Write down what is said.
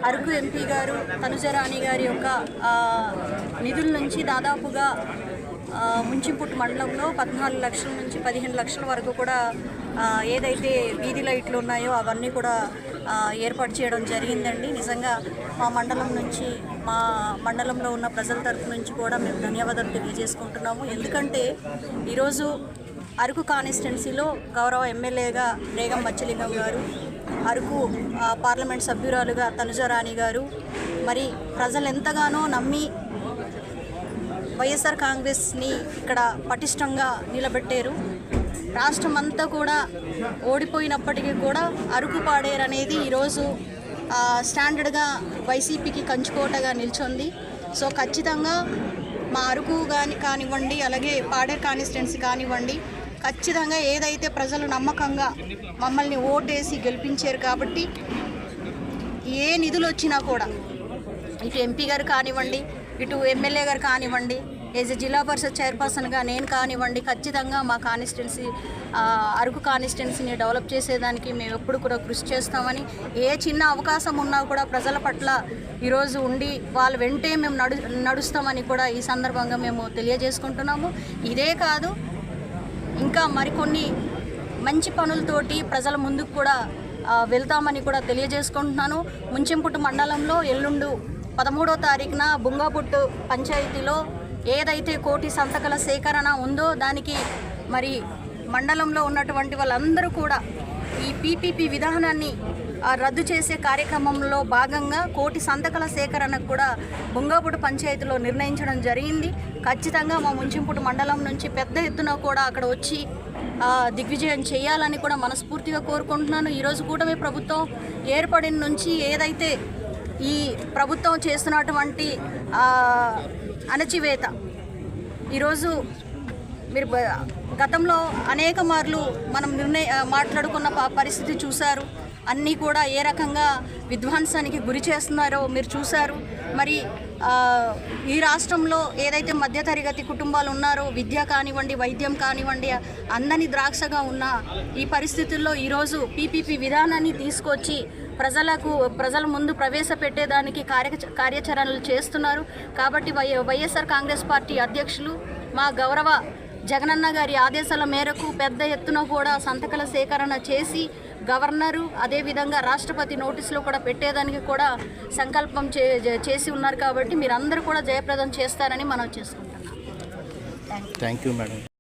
Araku MP గారు తనుజరాణి గారి యొక్క నిధుల నుంచి దాదాపుగా ముంచింపుట్టు మండలంలో 14 లక్షల నుంచి 15 లక్షల వరకు కూడా ఏదైతే వీధి లైట్లు ఉన్నాయో అవన్నీ కూడా ఏర్పాటు చేయడం జరిగిందండి. నిజంగా మా మండలంలో ఉన్న ప్రజల తరఫు నుంచి కూడా మేము ధన్యవాదాలు తెలియజేసుకుంటున్నాము. ఎందుకంటే ఈరోజు అరకు కాన్స్టిట్యున్సీలో గౌరవ ఎమ్మెల్యేగా రేగం బచ్చలింగం గారు, అరకు పార్లమెంట్ సభ్యురాలుగా తనుజరాణి గారు, మరి ప్రజలు ఎంతగానో నమ్మి వైఎస్ఆర్ కాంగ్రెస్ని ఇక్కడ పటిష్టంగా నిలబెట్టారు. రాష్ట్రం అంతా కూడా ఓడిపోయినప్పటికీ కూడా అరకు పాడేరు అనేది ఈరోజు స్టాండర్డ్గా వైసీపీకి కంచుకోటగా నిల్చుంది. సో ఖచ్చితంగా మా అరకు కానివ్వండి, అలాగే పాడేరు కాన్స్టిట్యున్సీ కానివ్వండి, ఖచ్చితంగా ఏదైతే ప్రజలు నమ్మకంగా మమ్మల్ని ఓటేసి గెలిపించారు కాబట్టి ఏ నిధులు వచ్చినా కూడా ఇటు ఎంపీ గారు కానివ్వండి, ఇటు ఎమ్మెల్యే గారు కానివ్వండి, యాజ్ ఎ జిల్లా పరిషత్ చైర్పర్సన్గా నేను కానివ్వండి, ఖచ్చితంగా మా కాన్స్టిట్యున్సీ అరకు కాన్స్టిట్యున్సీని డెవలప్ చేసేదానికి మేము ఎప్పుడు కూడా కృషి చేస్తామని, ఏ చిన్న అవకాశం ఉన్నా కూడా ప్రజల పట్ల ఈరోజు ఉండి వాళ్ళ వెంటే మేము నడుస్తామని కూడా ఈ సందర్భంగా మేము తెలియజేసుకుంటున్నాము. ఇదే కాదు, ఇంకా మరికొన్ని మంచి పనులతోటి ప్రజల ముందుకు కూడా వెళ్తామని కూడా తెలియజేసుకుంటున్నాను. ముంచింపుట్టు మండలంలో ఎల్లుండు 13వ తారీఖున బుంగాపుట్టు పంచాయతీలో ఏదైతే 1 కోటి సంతకాల సేకరణ ఉందో దానికి మరి మండలంలో ఉన్నటువంటి వాళ్ళందరూ కూడా ఈ పీపీపీ విధానాన్ని రద్దు చేసే కార్యక్రమంలో భాగంగా 1 కోటి సంతకాల సేకరణకు కూడా బుంగాపుట్టు పంచాయతీలో నిర్ణయించడం జరిగింది. ఖచ్చితంగా మా ముంచింపుట్టు మండలం నుంచి పెద్ద ఎత్తున కూడా అక్కడ వచ్చి దిగ్విజయం చేయాలని కూడా మనస్ఫూర్తిగా కోరుకుంటున్నాను. ఈరోజు కూటమి ప్రభుత్వం ఏర్పడిన నుంచి ఏదైతే ఈ ప్రభుత్వం చేస్తున్నటువంటి అణచివేత, ఈరోజు మీరు గతంలో అనేక మార్లు మనం మాట్లాడుకున్న పరిస్థితి చూశారు. అన్నీ కూడా ఏ రకంగా విధ్వంసానికి గురి చేస్తున్నారో మీరు చూశారు. మరి ఈ రాష్ట్రంలో ఏదైతే మధ్యతరగతి కుటుంబాలు ఉన్నారో విద్య కానివ్వండి, వైద్యం కానివ్వండి అందని ద్రాక్షగా ఉన్న ఈ పరిస్థితుల్లో ఈరోజు పీపీపీ విధానాన్ని తీసుకొచ్చి ప్రజల ముందు ప్రవేశపెట్టేదానికి కార్యాచరణలు చేస్తున్నారు. కాబట్టి వైఎస్ఆర్ కాంగ్రెస్ పార్టీ అధ్యక్షులు మా గౌరవ జగనన్న గారి ఆదేశాల మేరకు పెద్ద ఎత్తున కూడా సంతకాల సేకరణ చేసి గవర్నరు అదేవిధంగా రాష్ట్రపతి నోటీసులో కూడా పెట్టేదానికి కూడా సంకల్పం చేసి ఉన్నారు. కాబట్టి మీరందరూ కూడా జయప్రదం చేస్తారని మనం చేసుకుంటున్నాం. Thank you madam.